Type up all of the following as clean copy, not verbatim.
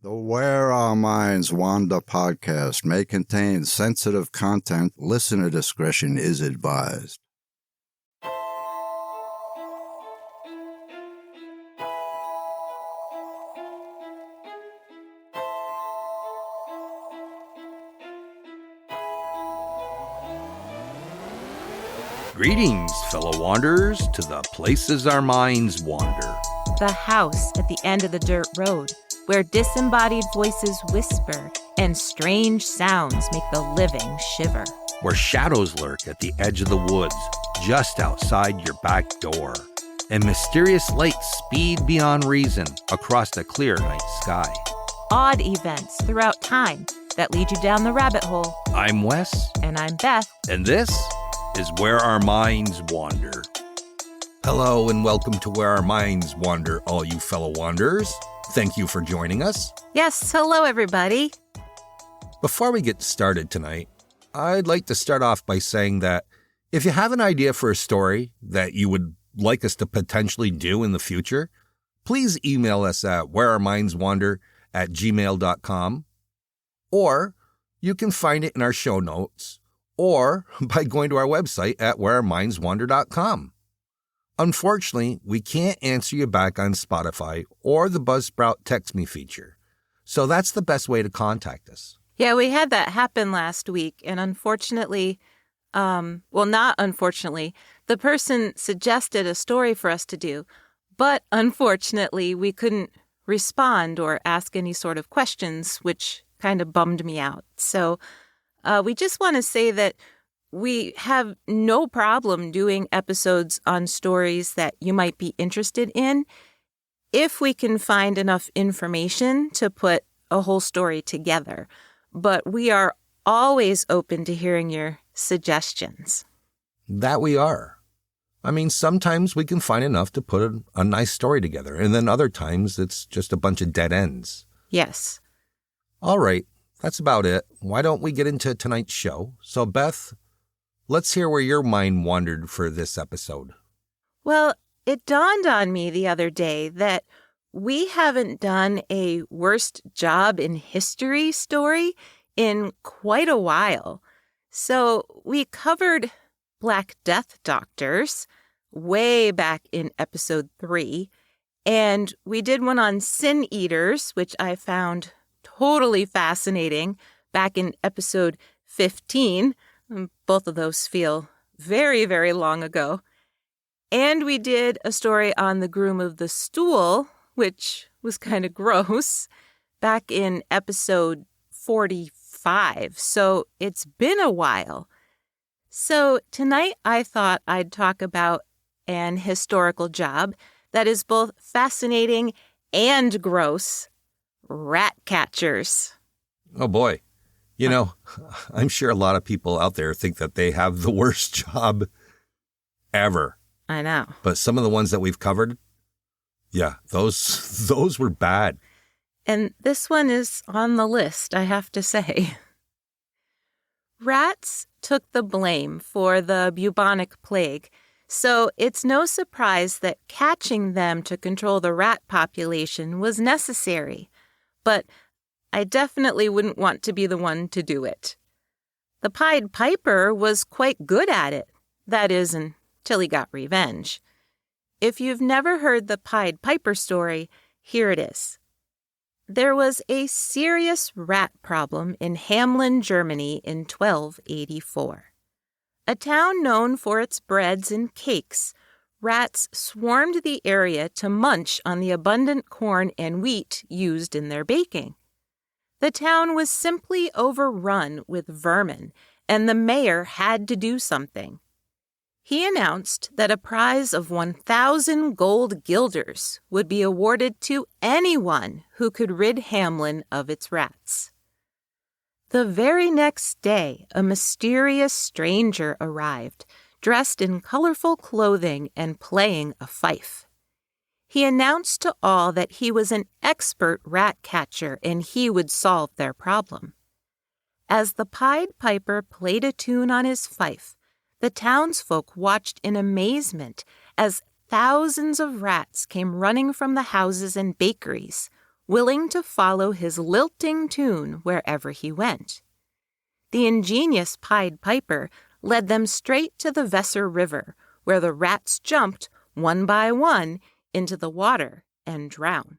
The Where Our Minds Wander podcast may contain sensitive content. Listener discretion is advised. Greetings, fellow wanderers, to the places our minds wander. The house at the end of the dirt road, where disembodied voices whisper and strange sounds make the living shiver. Where shadows lurk at the edge of the woods, just outside your back door. And mysterious lights speed beyond reason across the clear night sky. Odd events throughout time that lead you down the rabbit hole. I'm Wes. And I'm Beth. And this is Where Our Minds Wander. Hello and welcome to Where Our Minds Wander, all you fellow wanderers. Thank you for joining us. Yes, hello everybody. Before we get started tonight, I'd like to start off by saying that if you have an idea for a story that you would like us to potentially do in the future, please email us at whereourmindswander@gmail.com, or you can find it in our show notes, or by going to our website at whereourmindswander.com. Unfortunately, we can't answer you back on Spotify or the Buzzsprout Text Me feature, so that's the best way to contact us. Yeah, we had that happen last week, and unfortunately, not unfortunately, the person suggested a story for us to do, but unfortunately, we couldn't respond or ask any sort of questions, which kind of bummed me out. So we just want to say that we have no problem doing episodes on stories that you might be interested in if we can find enough information to put a whole story together. But we are always open to hearing your suggestions. That we are. I mean, sometimes we can find enough to put a nice story together, and then other times it's just a bunch of dead ends. Yes. All right, that's about it. Why don't we get into tonight's show? So, Beth, let's hear where your mind wandered for this episode. Well, it dawned on me the other day that we haven't done a worst job in history story in quite a while. So we covered Black Death doctors way back in episode 3, and we did one on sin eaters, which I found totally fascinating back in episode 15. Both of those feel very, very long ago. And we did a story on the groom of the stool, which was kind of gross, back in episode 45. So it's been a while. So tonight I thought I'd talk about an historical job that is both fascinating and gross: rat catchers. Oh boy. You know, I'm sure a lot of people out there think that they have the worst job ever. I know. But some of the ones that we've covered, yeah, those were bad. And this one is on the list, I have to say. Rats took the blame for the bubonic plague, so it's no surprise that catching them to control the rat population was necessary. But I definitely wouldn't want to be the one to do it. The Pied Piper was quite good at it, that is, until he got revenge. If you've never heard the Pied Piper story, here it is. There was a serious rat problem in Hamelin, Germany in 1284. A town known for its breads and cakes, rats swarmed the area to munch on the abundant corn and wheat used in their baking. The town was simply overrun with vermin, and the mayor had to do something. He announced that a prize of 1,000 gold guilders would be awarded to anyone who could rid Hamelin of its rats. The very next day, a mysterious stranger arrived, dressed in colorful clothing and playing a fife. He announced to all that he was an expert rat catcher and he would solve their problem. As the Pied Piper played a tune on his fife, the townsfolk watched in amazement as thousands of rats came running from the houses and bakeries, willing to follow his lilting tune wherever he went. The ingenious Pied Piper led them straight to the Weser River, where the rats jumped, one by one, into the water and drowned.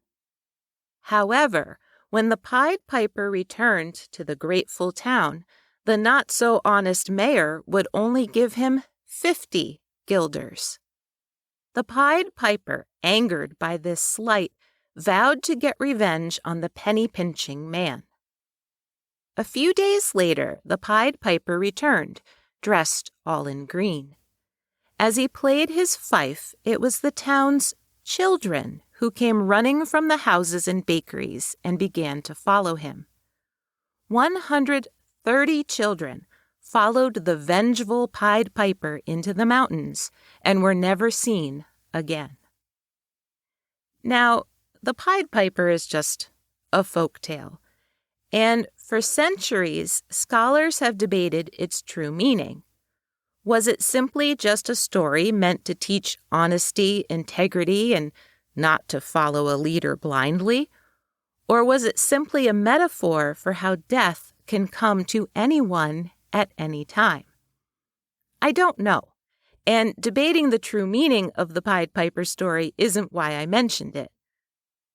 However, when the Pied Piper returned to the grateful town, the not-so-honest mayor would only give him 50 guilders. The Pied Piper, angered by this slight, vowed to get revenge on the penny-pinching man. A few days later, the Pied Piper returned, dressed all in green. As he played his fife, it was the town's children who came running from the houses and bakeries and began to follow him. 130 children followed the vengeful Pied Piper into the mountains and were never seen again. Now, the Pied Piper is just a folk tale, and for centuries, scholars have debated its true meaning. Was it simply just a story meant to teach honesty, integrity, and not to follow a leader blindly? Or was it simply a metaphor for how death can come to anyone at any time? I don't know, and debating the true meaning of the Pied Piper story isn't why I mentioned it.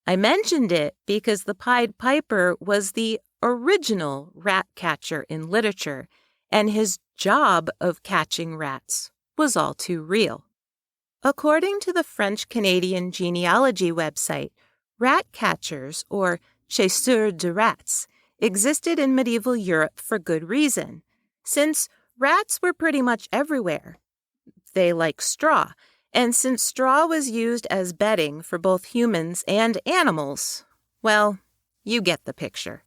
I mentioned it because the Pied Piper was the original rat catcher in literature, and his job of catching rats was all too real. According to the French-Canadian genealogy website, rat catchers, or chasseurs de rats, existed in medieval Europe for good reason, since rats were pretty much everywhere. They like straw, and since straw was used as bedding for both humans and animals, well, you get the picture.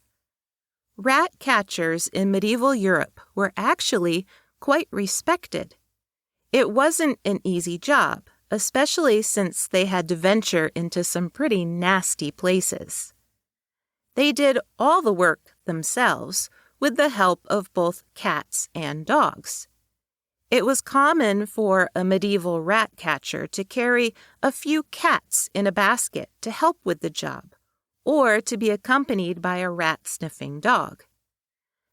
Rat catchers in medieval Europe were actually quite respected. It wasn't an easy job, especially since they had to venture into some pretty nasty places. They did all the work themselves with the help of both cats and dogs. It was common for a medieval rat catcher to carry a few cats in a basket to help with the job, or to be accompanied by a rat-sniffing dog.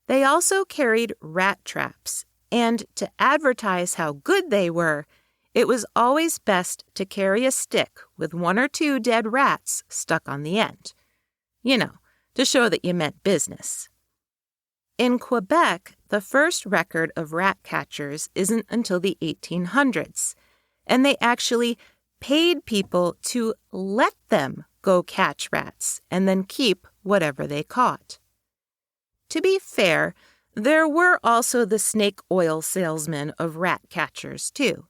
They also carried rat traps, and to advertise how good they were, it was always best to carry a stick with 1 or 2 dead rats stuck on the end. To show that you meant business. In Quebec, the first record of rat catchers isn't until the 1800s, and they actually paid people to let them go catch rats and then keep whatever they caught. To be fair, there were also the snake oil salesmen of rat catchers, too.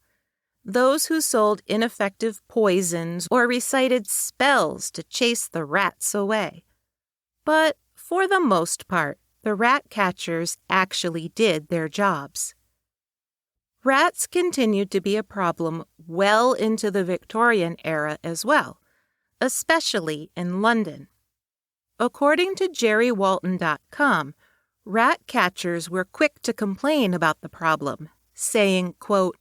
Those who sold ineffective poisons or recited spells to chase the rats away. But for the most part, the rat catchers actually did their jobs. Rats continued to be a problem well into the Victorian era as well, especially in London. According to JerryWalton.com, rat catchers were quick to complain about the problem, saying, quote,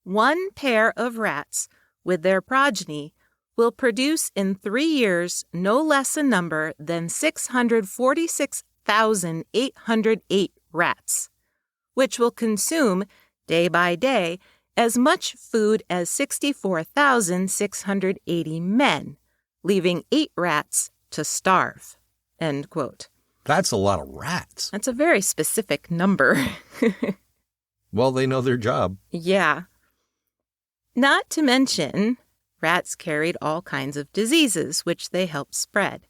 "One pair of rats with their progeny will produce in 3 years no less a number than 646,808 rats, which will consume, day by day, as much food as 64,680 men, leaving 8 rats to starve." End quote. That's a lot of rats. That's a very specific number. Well, they know their job. Yeah. Not to mention, rats carried all kinds of diseases, which they helped spread.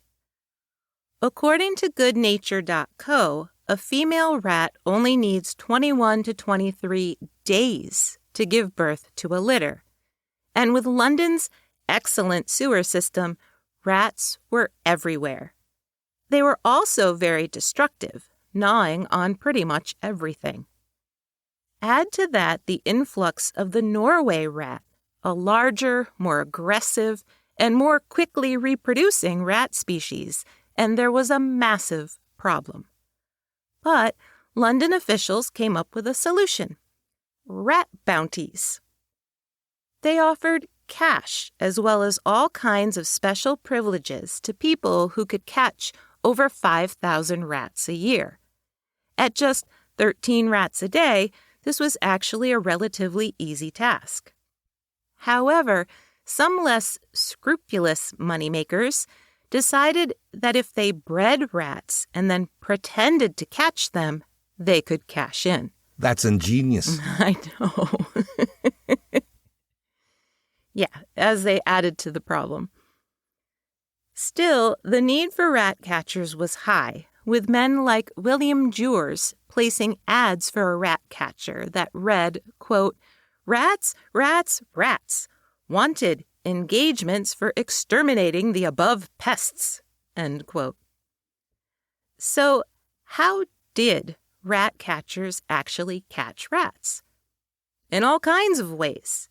According to goodnature.co, a female rat only needs 21 to 23 days to give birth to a litter. And with London's excellent sewer system, rats were everywhere. They were also very destructive, gnawing on pretty much everything. Add to that the influx of the Norway rat, a larger, more aggressive, and more quickly reproducing rat species, and there was a massive problem. But London officials came up with a solution: rat bounties. They offered cash as well as all kinds of special privileges to people who could catch over 5,000 rats a year. At just 13 rats a day, this was actually a relatively easy task. However, some less scrupulous moneymakers decided that if they bred rats and then pretended to catch them, they could cash in. That's ingenious. I know. Yeah, as they added to the problem. Still, the need for rat catchers was high, with men like William Jewers placing ads for a rat catcher that read, quote, "Rats, rats, rats. Wanted engagements for exterminating the above pests," end quote. So, how did rat catchers actually catch rats? In all kinds of ways.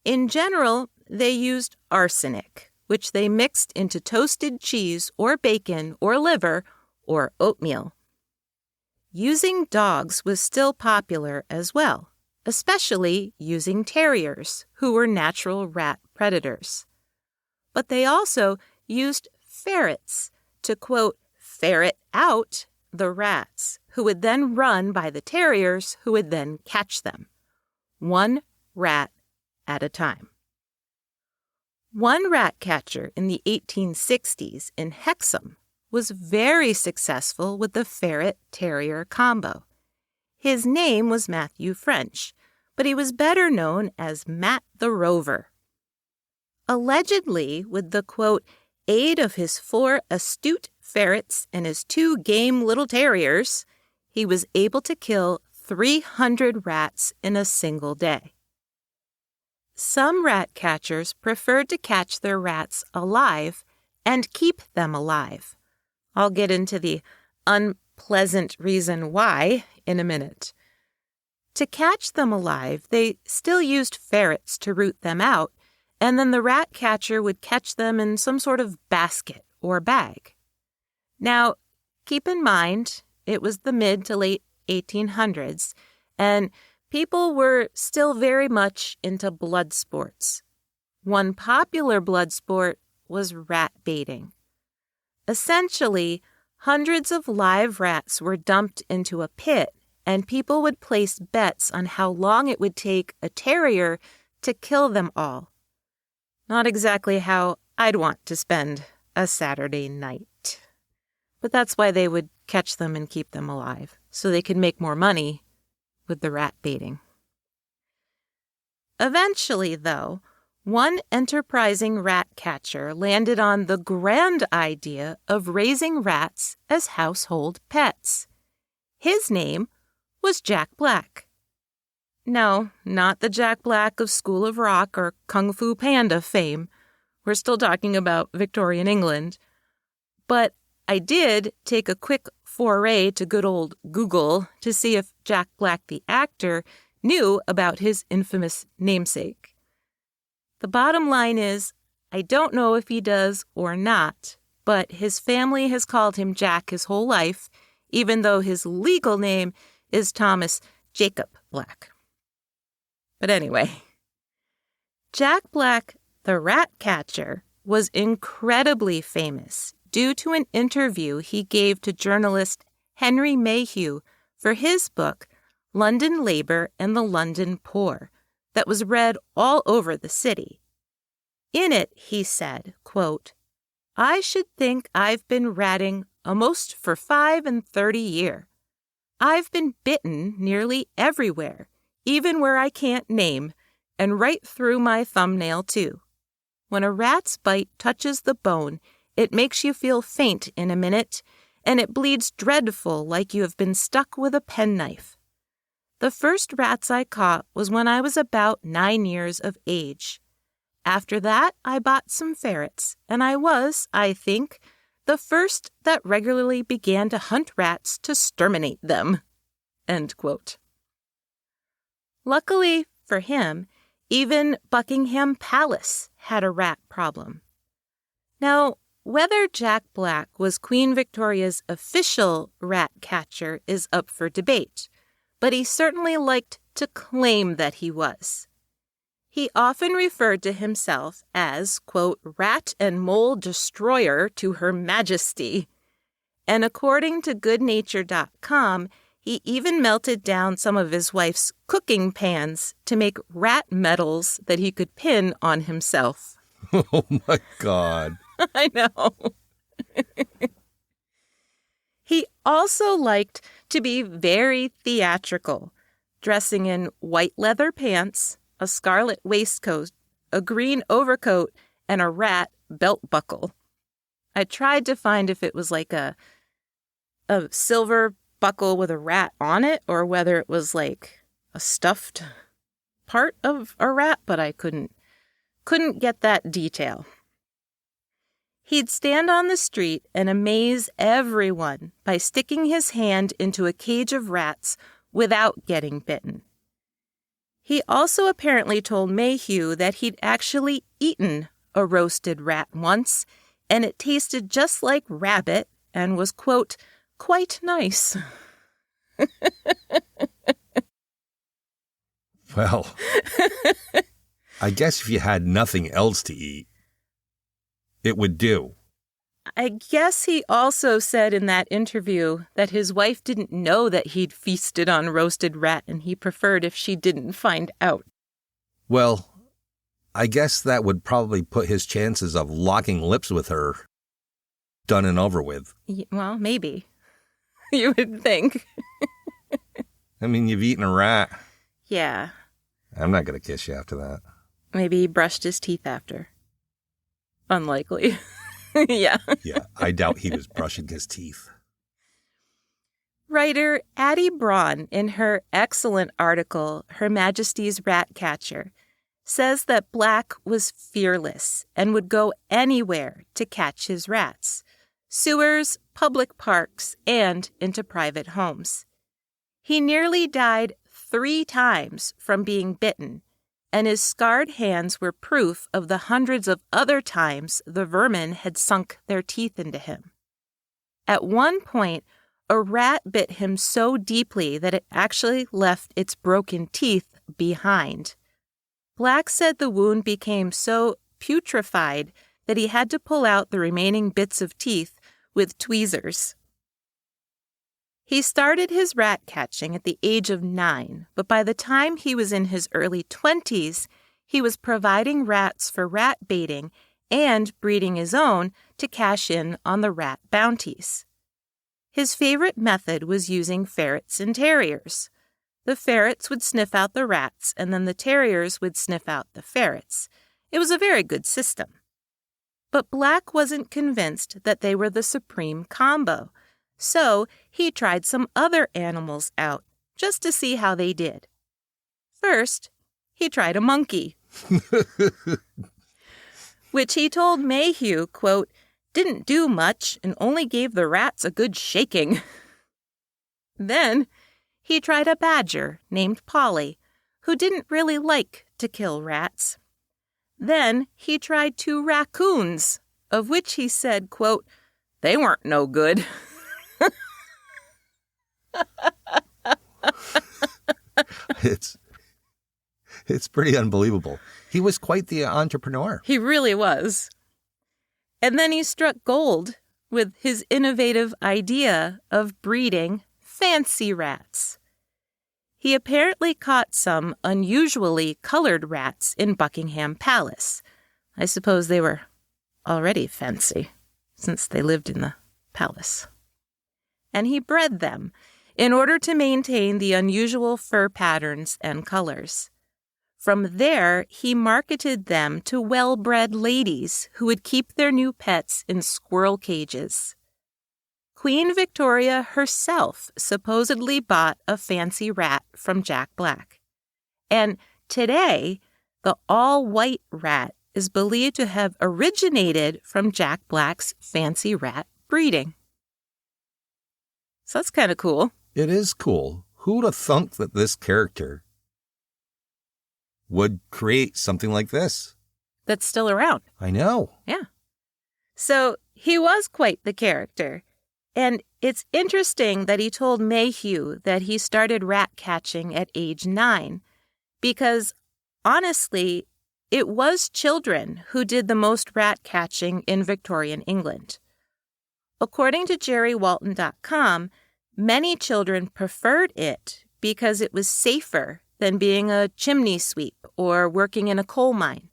In general, they used arsenic, which they mixed into toasted cheese or bacon or liver or oatmeal. Using dogs was still popular as well, especially using terriers, who were natural rat predators. But they also used ferrets to, quote, ferret out the rats, who would then run by the terriers, who would then catch them. One rat at a time. One rat catcher in the 1860s in Hexham was very successful with the ferret-terrier combo. His name was Matthew French, but he was better known as Matt the Rover. Allegedly, with the, quote, aid of his 4 astute ferrets and his 2 game little terriers, he was able to kill 300 rats in a single day. Some rat catchers preferred to catch their rats alive and keep them alive. I'll get into the unpleasant reason why in a minute. To catch them alive, they still used ferrets to root them out, and then the rat catcher would catch them in some sort of basket or bag. Now, keep in mind, it was the mid to late 1800s, and people were still very much into blood sports. One popular blood sport was rat baiting. Essentially, hundreds of live rats were dumped into a pit, and people would place bets on how long it would take a terrier to kill them all. Not exactly how I'd want to spend a Saturday night. But that's why they would catch them and keep them alive, so they could make more money with the rat baiting. Eventually, though, one enterprising rat catcher landed on the grand idea of raising rats as household pets. His name was Jack Black. No, not the Jack Black of School of Rock or Kung Fu Panda fame. We're still talking about Victorian England. But I did take a quick foray to good old Google to see if Jack Black the actor knew about his infamous namesake. The bottom line is, I don't know if he does or not, but his family has called him Jack his whole life, even though his legal name is Thomas Jacob Black. But anyway, Jack Black, the rat catcher, was incredibly famous due to an interview he gave to journalist Henry Mayhew for his book, London Labour and the London Poor, that was read all over the city. In it, he said, quote, "I should think I've been ratting a'most for 35 year. I've been bitten nearly everywhere, even where I can't name, and right through my thumbnail, too. When a rat's bite touches the bone, it makes you feel faint in a minute, and it bleeds dreadful like you have been stuck with a penknife. The first rats I caught was when I was about 9 years of age. After that, I bought some ferrets, and I was, I think, the first that regularly began to hunt rats to exterminate them." End quote. Luckily for him, even Buckingham Palace had a rat problem. Now, whether Jack Black was Queen Victoria's official rat catcher is up for debate, but he certainly liked to claim that he was. He often referred to himself as, quote, rat and mole destroyer to Her Majesty. And according to goodnature.com, he even melted down some of his wife's cooking pans to make rat medals that he could pin on himself. Oh, my God. I know. He also liked to be very theatrical, dressing in white leather pants, a scarlet waistcoat, a green overcoat, and a rat belt buckle. I tried to find if it was like a silver buckle with a rat on it or whether it was like a stuffed part of a rat, but I couldn't get that detail. He'd stand on the street and amaze everyone by sticking his hand into a cage of rats without getting bitten. He also apparently told Mayhew that he'd actually eaten a roasted rat once, and it tasted just like rabbit and was, quote, quite nice. Well, I guess if you had nothing else to eat, it would do. I guess he also said in that interview that his wife didn't know that he'd feasted on roasted rat and he preferred if she didn't find out. Well, I guess that would probably put his chances of locking lips with her done and over with. Well, maybe. You would think. I mean, you've eaten a rat. Yeah. I'm not going to kiss you after that. Maybe he brushed his teeth after. Unlikely. Yeah. Yeah, I doubt he was brushing his teeth. Writer Addie Braun, in her excellent article, Her Majesty's Rat Catcher, says that Black was fearless and would go anywhere to catch his rats. Sewers, public parks, and into private homes. He nearly died 3 times from being bitten, and his scarred hands were proof of the hundreds of other times the vermin had sunk their teeth into him. At one point, a rat bit him so deeply that it actually left its broken teeth behind. Black said the wound became so putrefied that he had to pull out the remaining bits of teeth with tweezers. He started his rat catching at the age of 9, but by the time he was in his early 20s, he was providing rats for rat baiting and breeding his own to cash in on the rat bounties. His favorite method was using ferrets and terriers. The ferrets would sniff out the rats, and then the terriers would sniff out the ferrets. It was a very good system. But Black wasn't convinced that they were the supreme combo, so he tried some other animals out just to see how they did. First, he tried a monkey, which he told Mayhew, quote, didn't do much and only gave the rats a good shaking. Then he tried a badger named Polly, who didn't really like to kill rats. Then he tried 2 raccoons, of which he said, quote, they weren't no good. It's pretty unbelievable. He was quite the entrepreneur. He really was. And then he struck gold with his innovative idea of breeding fancy rats. He apparently caught some unusually colored rats in Buckingham Palace. I suppose they were already fancy, since they lived in the palace. And he bred them in order to maintain the unusual fur patterns and colors. From there, he marketed them to well-bred ladies who would keep their new pets in squirrel cages. Queen Victoria herself supposedly bought a fancy rat from Jack Black. And today, the all-white rat is believed to have originated from Jack Black's fancy rat breeding. So that's kind of cool. It is cool. Who would have thunk that this character would create something like this? That's still around. I know. Yeah. So he was quite the character. And it's interesting that he told Mayhew that he started rat catching at age 9, because honestly, it was children who did the most rat catching in Victorian England. According to JerryWalton.com, many children preferred it because it was safer than being a chimney sweep or working in a coal mine,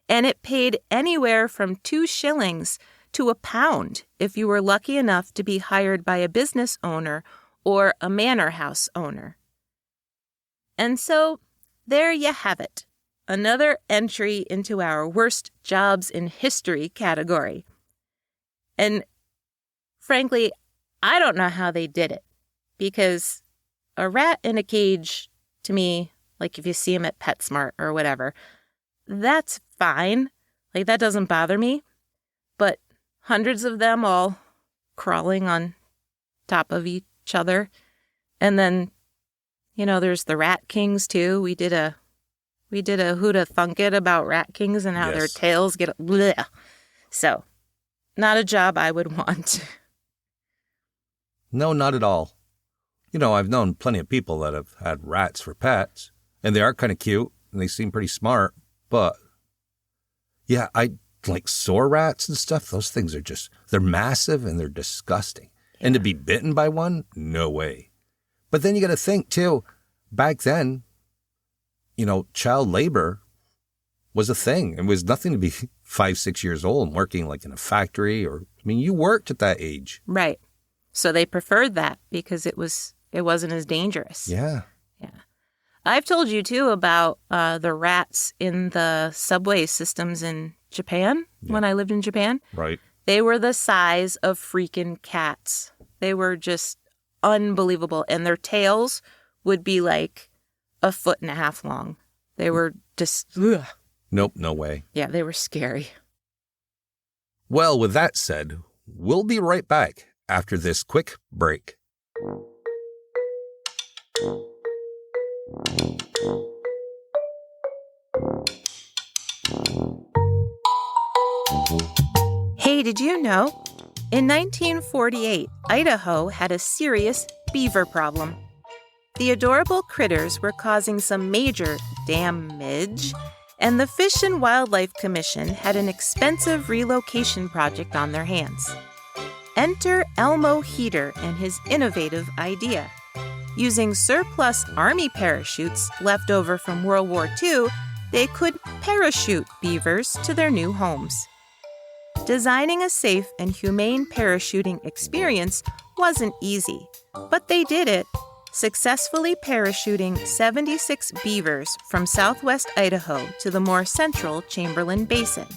and it paid anywhere from 2 shillings to £1 if you were lucky enough to be hired by a business owner or a manor house owner. And so, there you have it. Another entry into our worst jobs in history category. And frankly, I don't know how they did it, because a rat in a cage, to me, like if you see him at PetSmart or whatever, that's fine. Like, that doesn't bother me. But hundreds of them all crawling on top of each other. And then, there's the Rat Kings too. We did a Who'da Thunk It about Rat Kings and how their tails get bleh. So, not a job I would want. No, not at all. I've known plenty of people that have had rats for pets, and they are kind of cute, and they seem pretty smart, but yeah, I like sewer rats and stuff. Those things are they're massive and they're disgusting. Yeah. And to be bitten by one, no way. But then you got to think too, back then, child labor was a thing. It was nothing to be 5-6 years old and working like in a factory you worked at that age. Right. So they preferred that because it wasn't as dangerous. Yeah. Yeah. I've told you too about the rats in the subway systems in Japan when I lived in Japan. Right. They were the size of freaking cats. They were just unbelievable. And their tails would be like 1.5 feet long. They were just... Ugh. Nope, no way. Yeah, they were scary. Well, with that said, we'll be right back after this quick break. Hey, did you know? In 1948, Idaho had a serious beaver problem. The adorable critters were causing some major damage, and the Fish and Wildlife Commission had an expensive relocation project on their hands. Enter Elmo Heater and his innovative idea. Using surplus Army parachutes left over from World War II, they could parachute beavers to their new homes. Designing a safe and humane parachuting experience wasn't easy, but they did it, successfully parachuting 76 beavers from southwest Idaho to the more central Chamberlain Basin,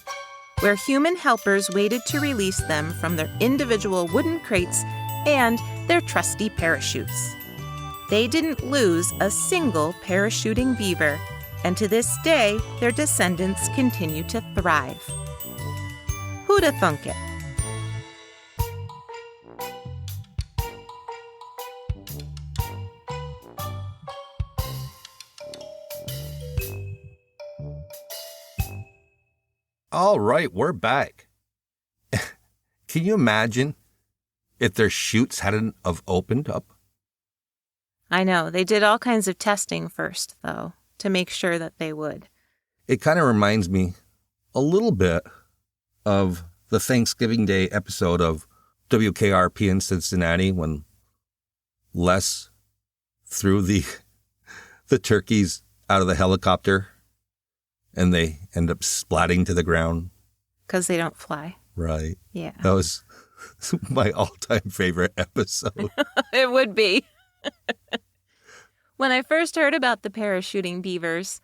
where human helpers waited to release them from their individual wooden crates and their trusty parachutes. They didn't lose a single parachuting beaver, and to this day, their descendants continue to thrive. Who'da thunk it? All right, we're back. Can you imagine if their chutes hadn't have opened up? I know. They did all kinds of testing first, though, to make sure that they would. It kind of reminds me a little bit of the Thanksgiving Day episode of WKRP in Cincinnati when Les threw the turkeys out of the helicopter and they end up splatting to the ground. Because they don't fly. Right. Yeah. That was my all-time favorite episode. It would be. When I first heard about the parachuting beavers,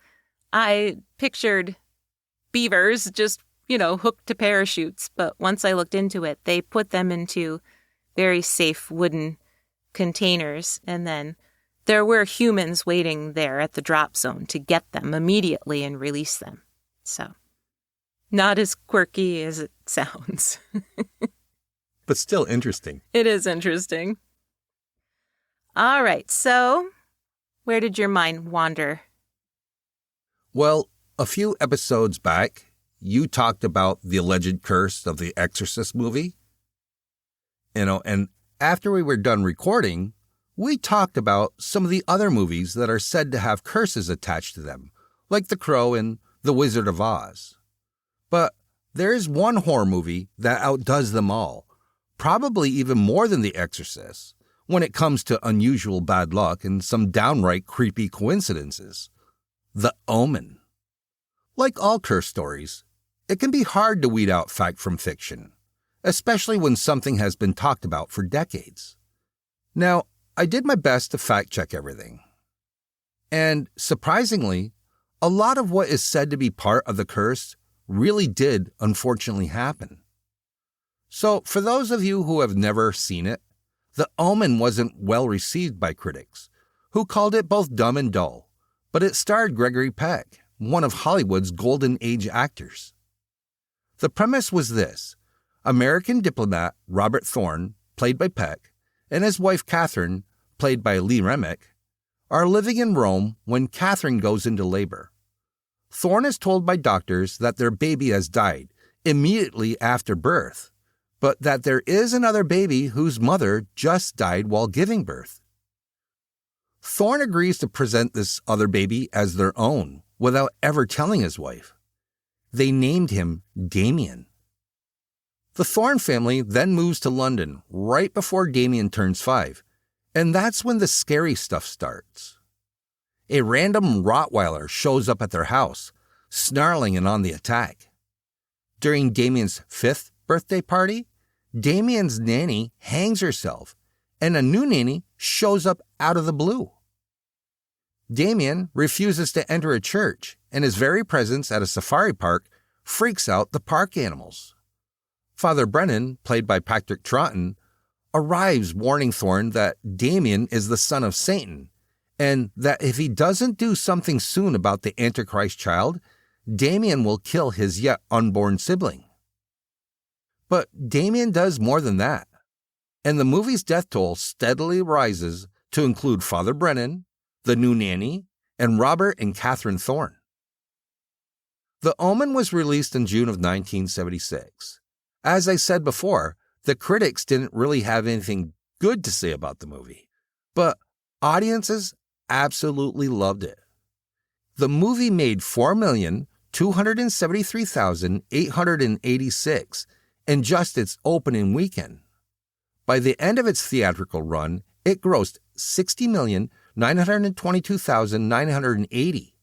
I pictured beavers just, hooked to parachutes. But once I looked into it, they put them into very safe wooden containers. And then there were humans waiting there at the drop zone to get them immediately and release them. So, not as quirky as it sounds. But still interesting. It is interesting. All right, so where did your mind wander? Well, a few episodes back, you talked about the alleged curse of the Exorcist movie. And after we were done recording, we talked about some of the other movies that are said to have curses attached to them, like The Crow and The Wizard of Oz. But there's one horror movie that outdoes them all, probably even more than The Exorcist, when it comes to unusual bad luck and some downright creepy coincidences. The Omen. Like all curse stories, it can be hard to weed out fact from fiction, especially when something has been talked about for decades. Now, I did my best to fact-check everything. And surprisingly, a lot of what is said to be part of the curse really did unfortunately happen. So, for those of you who have never seen it, The Omen wasn't well received by critics, who called it both dumb and dull, but it starred Gregory Peck, one of Hollywood's golden age actors. The premise was this: American diplomat Robert Thorne, played by Peck, and his wife Catherine, played by Lee Remick, are living in Rome when Catherine goes into labor. Thorne is told by doctors that their baby has died immediately after birth, but that there is another baby whose mother just died while giving birth. Thorne agrees to present this other baby as their own without ever telling his wife. They named him Damien. The Thorne family then moves to London right before Damien turns 5, and that's when the scary stuff starts. A random Rottweiler shows up at their house, snarling and on the attack. During Damien's 5th birthday party, Damien's nanny hangs herself, and a new nanny shows up out of the blue. Damien refuses to enter a church, and his very presence at a safari park freaks out the park animals. Father Brennan, played by Patrick Troughton, arrives warning Thorne that Damien is the son of Satan, and that if he doesn't do something soon about the Antichrist child, Damien will kill his yet unborn sibling. But Damien does more than that, and the movie's death toll steadily rises to include Father Brennan, the new nanny, and Robert and Catherine Thorne. The Omen was released in June of 1976. As I said before, the critics didn't really have anything good to say about the movie, but audiences absolutely loved it. The movie made $4,273,886 in just its opening weekend. By the end of its theatrical run, it grossed $60,922,980,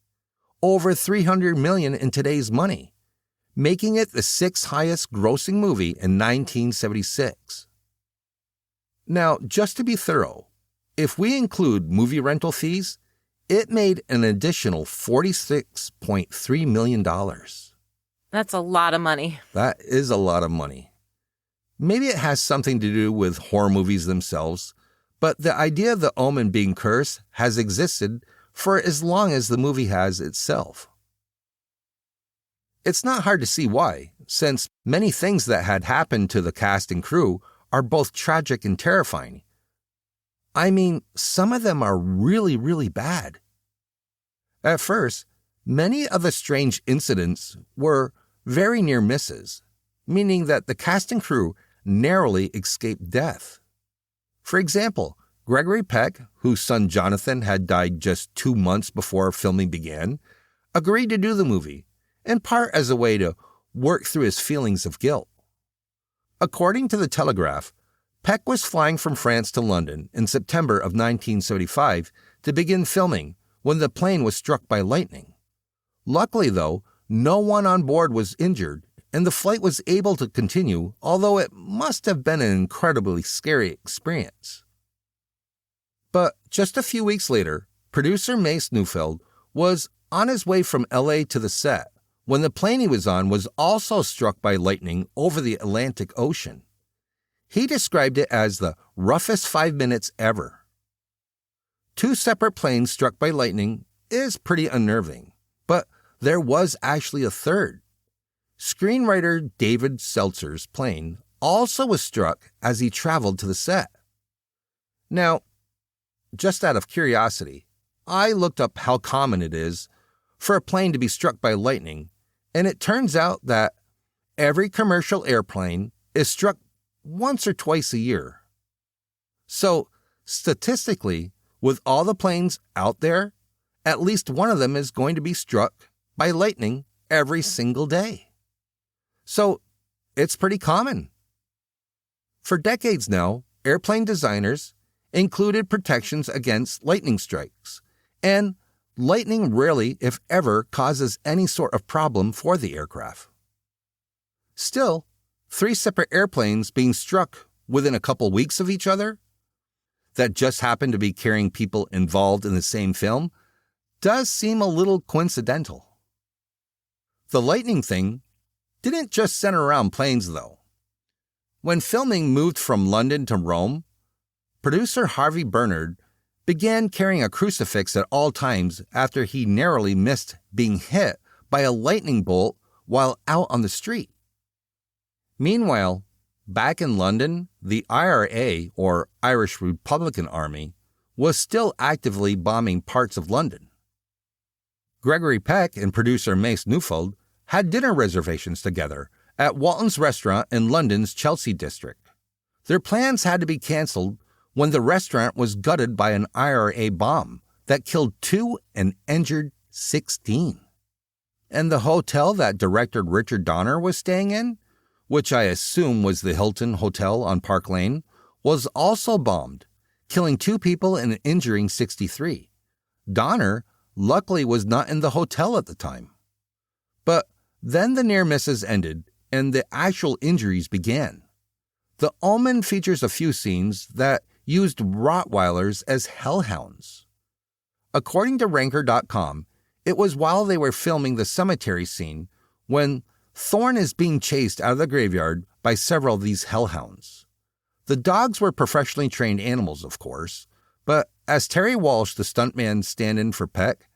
over $300 million in today's money, making it the 6th highest grossing movie in 1976. Now, just to be thorough, if we include movie rental fees, it made an additional $46.3 million. That's a lot of money. That is a lot of money. Maybe it has something to do with horror movies themselves, but the idea of the Omen being cursed has existed for as long as the movie has itself. It's not hard to see why, since many things that had happened to the cast and crew are both tragic and terrifying. I mean, some of them are really, really bad. At first, many of the strange incidents were very near misses, meaning that the cast and crew narrowly escaped death. For example, Gregory Peck, whose son Jonathan had died just 2 months before filming began, agreed to do the movie, in part as a way to work through his feelings of guilt. According to the Telegraph, Peck was flying from France to London in September of 1975 to begin filming when the plane was struck by lightning. Luckily, though, no one on board was injured, and the flight was able to continue, although it must have been an incredibly scary experience. But just a few weeks later, producer Mace Neufeld was on his way from LA to the set when the plane he was on was also struck by lightning over the Atlantic Ocean. He described it as the roughest 5 minutes ever. 2 separate planes struck by lightning is pretty unnerving, but there was actually a third. Screenwriter David Seltzer's plane also was struck as he traveled to the set. Now, just out of curiosity, I looked up how common it is for a plane to be struck by lightning, and it turns out that every commercial airplane is struck once or twice a year. So, statistically, with all the planes out there, at least one of them is going to be struck by lightning every single day. So it's pretty common. For decades now, airplane designers included protections against lightning strikes, and lightning rarely, if ever, causes any sort of problem for the aircraft. Still, 3 separate airplanes being struck within a couple weeks of each other that just happen to be carrying people involved in the same film does seem a little coincidental. The lightning thing didn't just center around planes, though. When filming moved from London to Rome, producer Harvey Bernard began carrying a crucifix at all times after he narrowly missed being hit by a lightning bolt while out on the street. Meanwhile, back in London, the IRA, or Irish Republican Army, was still actively bombing parts of London. Gregory Peck and producer Mace Neufeld had dinner reservations together at Walton's restaurant in London's Chelsea district. Their plans had to be cancelled when the restaurant was gutted by an IRA bomb that killed 2 and injured 16. And the hotel that director Richard Donner was staying in, which I assume was the Hilton Hotel on Park Lane, was also bombed, killing 2 people and injuring 63. Donner luckily was not in the hotel at the time. But then the near misses ended and the actual injuries began. The Omen features a few scenes that used Rottweilers as hellhounds. According to Ranker.com, it was while they were filming the cemetery scene when Thorne is being chased out of the graveyard by several of these hellhounds. The dogs were professionally trained animals, of course, but as Terry Walsh, the stuntman stand-in for Peck,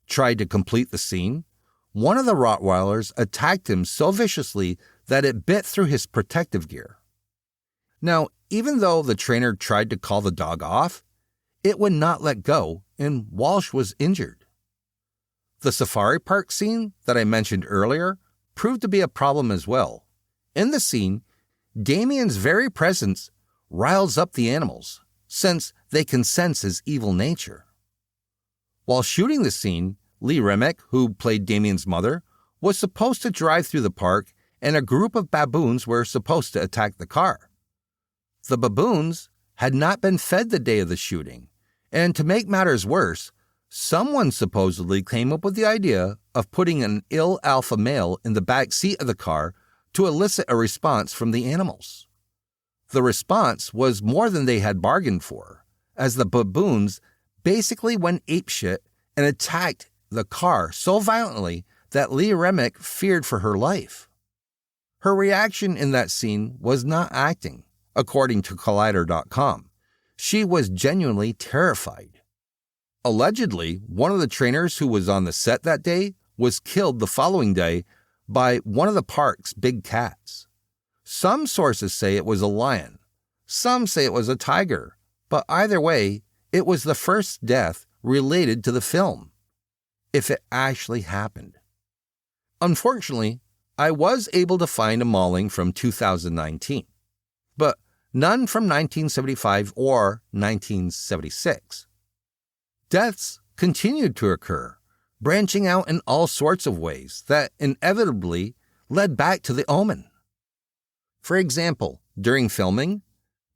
tried to complete the scene, one of the Rottweilers attacked him so viciously that it bit through his protective gear. Now, even though the trainer tried to call the dog off, it would not let go, and Walsh was injured. The safari park scene that I mentioned earlier proved to be a problem as well. In the scene, Damien's very presence riles up the animals, since they can sense his evil nature. While shooting the scene, Lee Remick, who played Damien's mother, was supposed to drive through the park, and a group of baboons were supposed to attack the car. The baboons had not been fed the day of the shooting, and to make matters worse, someone supposedly came up with the idea of putting an ill alpha male in the back seat of the car to elicit a response from the animals. The response was more than they had bargained for, as the baboons basically went apeshit and attacked the car so violently that Lee Remick feared for her life. Her reaction in that scene was not acting, according to Collider.com. She was genuinely terrified. Allegedly, one of the trainers who was on the set that day was killed the following day by one of the park's big cats. Some sources say it was a lion. Some say it was a tiger. But either way, it was the first death related to the film, if it actually happened. Unfortunately, I was able to find a mauling from 2019, but none from 1975 or 1976. Deaths continued to occur, branching out in all sorts of ways that inevitably led back to the Omen. For example, during filming,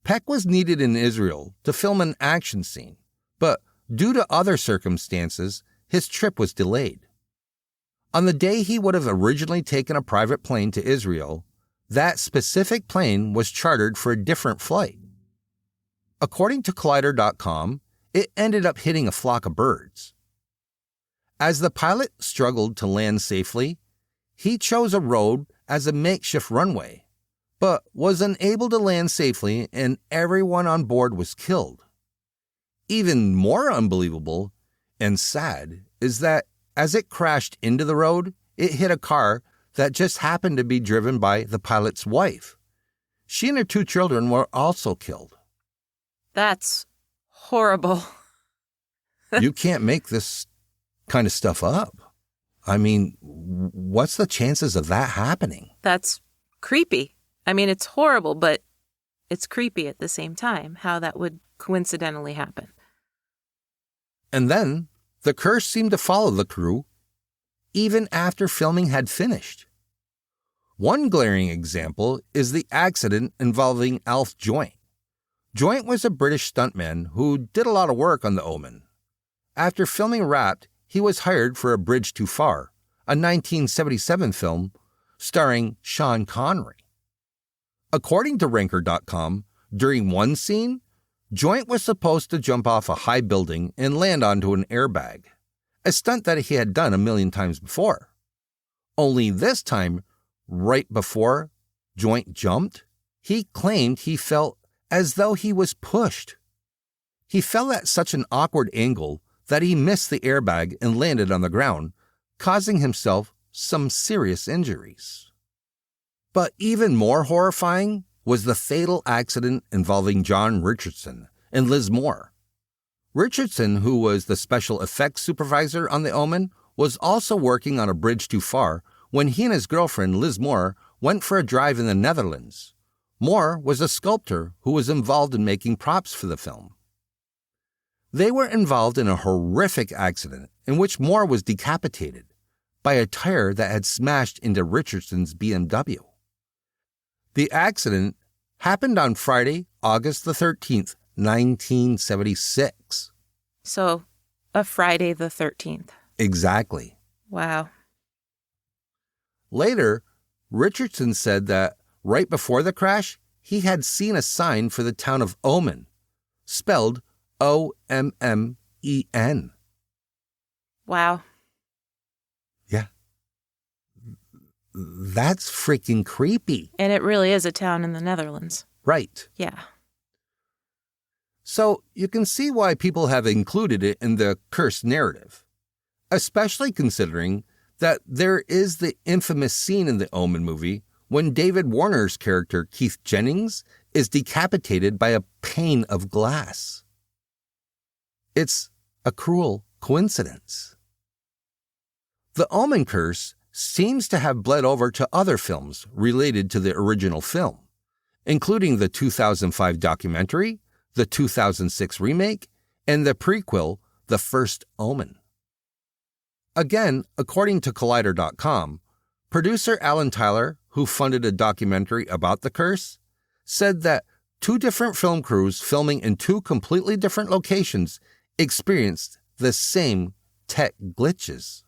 Peck was needed in Israel to film an action scene, but due to other circumstances, his trip was delayed. On the day he would have originally taken a private plane to Israel, that specific plane was chartered for a different flight. According to Collider.com, it ended up hitting a flock of birds. As the pilot struggled to land safely, he chose a road as a makeshift runway, but was unable to land safely and everyone on board was killed. Even more unbelievable and sad is that as it crashed into the road, it hit a car that just happened to be driven by the pilot's wife. She and her 2 children were also killed. That's horrible. You can't make this kind of stuff up. I mean, what's the chances of that happening? That's creepy. I mean, it's horrible, but it's creepy at the same time, how that would coincidentally happen. And then the curse seemed to follow the crew even after filming had finished. One glaring example is the accident involving Alf Joint. Joint was a British stuntman who did a lot of work on the Omen. After filming Wrapped, he was hired for A Bridge Too Far, a 1977 film starring Sean Connery. According to Ranker.com, during one scene, Joint was supposed to jump off a high building and land onto an airbag, a stunt that he had done a million times before. Only this time, right before Joint jumped, he claimed he felt as though he was pushed. He fell at such an awkward angle that he missed the airbag and landed on the ground, causing himself some serious injuries. But even more horrifying was the fatal accident involving John Richardson and Liz Moore. Richardson, who was the special effects supervisor on The Omen, was also working on A Bridge Too Far when he and his girlfriend Liz Moore went for a drive in the Netherlands. Moore was a sculptor who was involved in making props for the film. They were involved in a horrific accident in which Moore was decapitated by a tire that had smashed into Richardson's BMW. The accident happened on Friday, August the 13th, 1976. So, a Friday the 13th. Exactly. Wow. Later, Richardson said that right before the crash, he had seen a sign for the town of Omen, spelled Ommen. Wow. Yeah. That's freaking creepy. And it really is a town in the Netherlands. Right. Yeah. So you can see why people have included it in the curse narrative, especially considering that there is the infamous scene in the Omen movie when David Warner's character, Keith Jennings, is decapitated by a pane of glass. It's a cruel coincidence. The Omen curse seems to have bled over to other films related to the original film, including the 2005 documentary, the 2006 remake, and the prequel, The First Omen. Again, according to Collider.com, producer Alan Tyler, who funded a documentary about the curse, said that two different film crews filming in two completely different locations experienced the same tech glitches.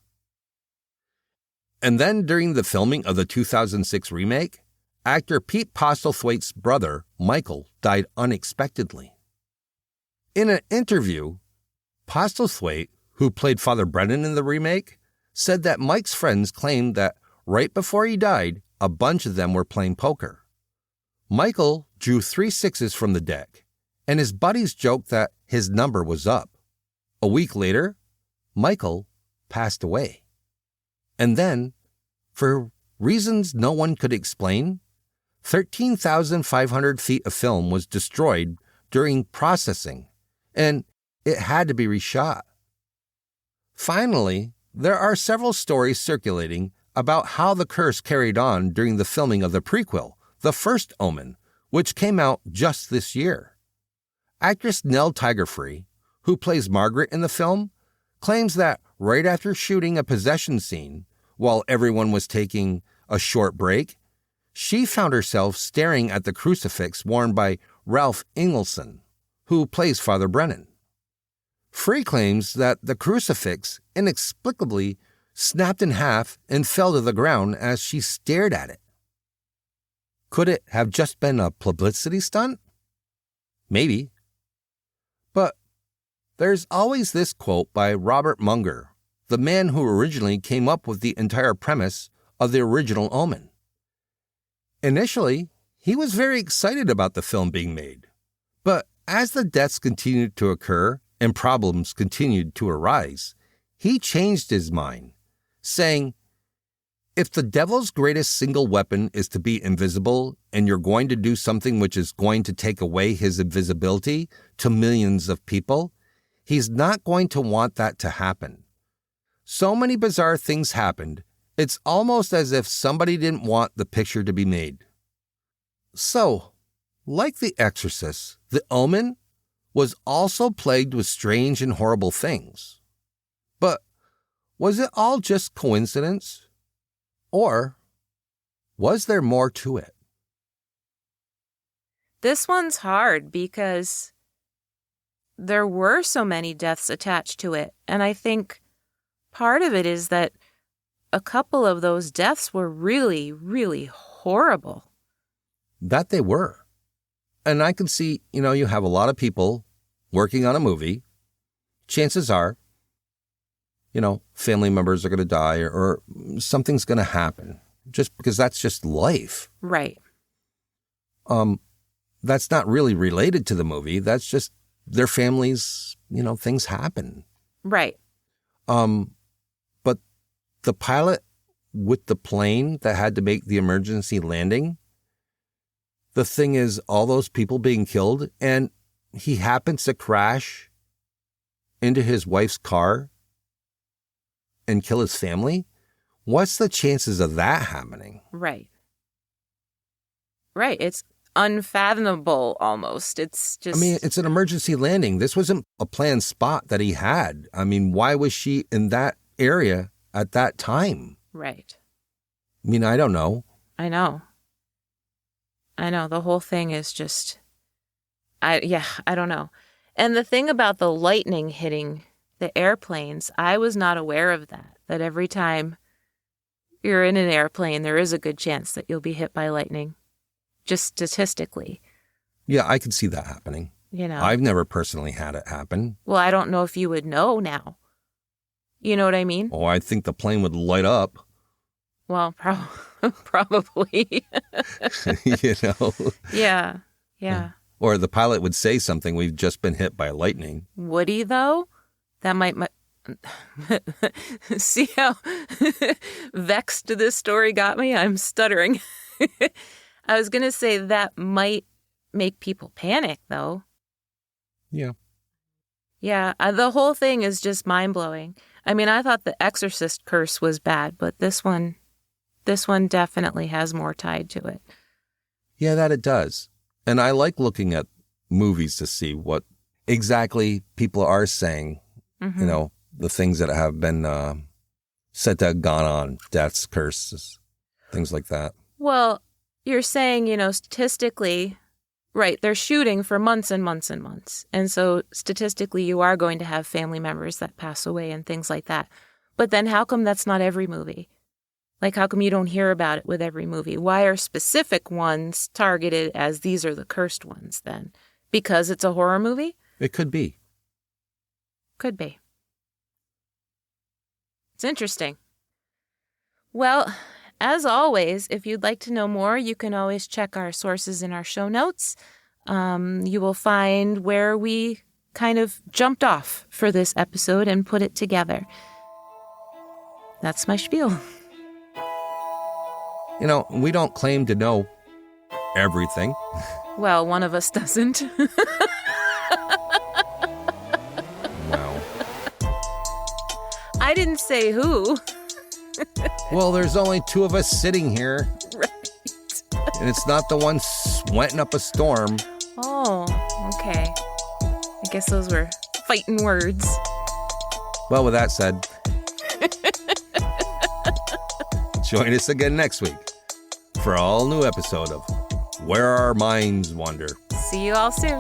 And then during the filming of the 2006 remake, actor Pete Postlethwaite's brother, Michael, died unexpectedly. In an interview, Postlethwaite, who played Father Brennan in the remake, said that Mike's friends claimed that right before he died, a bunch of them were playing poker. Michael drew 3 6s from the deck, and his buddies joked that his number was up. A week later, Michael passed away. And then, for reasons no one could explain, 13,500 feet of film was destroyed during processing, and it had to be reshot. Finally, there are several stories circulating about how the curse carried on during the filming of the prequel, The First Omen, which came out just this year. Actress Nell Tigerfree, who plays Margaret in the film, claims that right after shooting a possession scene, while everyone was taking a short break, she found herself staring at the crucifix worn by Ralph Ingleson, who plays Father Brennan. Free claims that the crucifix inexplicably snapped in half and fell to the ground as she stared at it. Could it have just been a publicity stunt? Maybe. But there's always this quote by Robert Munger, the man who originally came up with the entire premise of the original Omen. Initially, he was very excited about the film being made, but as the deaths continued to occur and problems continued to arise, he changed his mind, saying, "If the devil's greatest single weapon is to be invisible, and you're going to do something which is going to take away his invisibility to millions of people, he's not going to want that to happen. So many bizarre things happened, it's almost as if somebody didn't want the picture to be made." So, like The Exorcist, The Omen was also plagued with strange and horrible things. But was it all just coincidence? Or was there more to it? This one's hard because there were so many deaths attached to it. And I think part of it is that a couple of those deaths were really, really horrible. That they were. And I can see, you have a lot of people working on a movie. Chances are, family members are going to die or something's going to happen just because that's just life. Right. That's not really related to the movie. That's just their families, things happen. Right. But the pilot with the plane that had to make the emergency landing, the thing is all those people being killed and he happens to crash into his wife's car and kill his family. What's the chances of that happening? Right. Right. It's unfathomable almost. It's just... it's an emergency landing. This wasn't a planned spot that he had. Why was she in that area at that time? Right. I don't know. I know. The whole thing is just... I don't know. And the thing about the lightning hitting the airplanes, I was not aware of that. That every time you're in an airplane, there is a good chance that you'll be hit by lightning. Just statistically. Yeah, I could see that happening. I've never personally had it happen. Well, I don't know if you would know now. You know what I mean? Oh, I think the plane would light up. Well, probably. Yeah. Or the pilot would say something, we've just been hit by lightning. Would he, though? That might... See how vexed this story got me? I'm stuttering. I was going to say that might make people panic, though. Yeah. Yeah, the whole thing is just mind-blowing. I thought the Exorcist curse was bad, but this one definitely has more tied to it. Yeah, that it does. And I like looking at movies to see what exactly people are saying, the things that have been said to have gone on, deaths, curses, things like that. Well, you're saying, statistically, right, they're shooting for months and months and months. And so statistically, you are going to have family members that pass away and things like that. But then how come that's not every movie? Like, how come you don't hear about it with every movie? Why are specific ones targeted as these are the cursed ones then? Because it's a horror movie? It could be. Could be. It's interesting. Well, as always, if you'd like to know more, you can always check our sources in our show notes. You will find where we kind of jumped off for this episode and put it together. That's my spiel. We don't claim to know everything. Well, one of us doesn't. Well. I didn't say who. Well, there's only two of us sitting here. Right. And it's not the one sweating up a storm. Oh, okay. I guess those were fighting words. Well, with that said, join us again next week for an all-new episode of Where Our Minds Wander. See you all soon.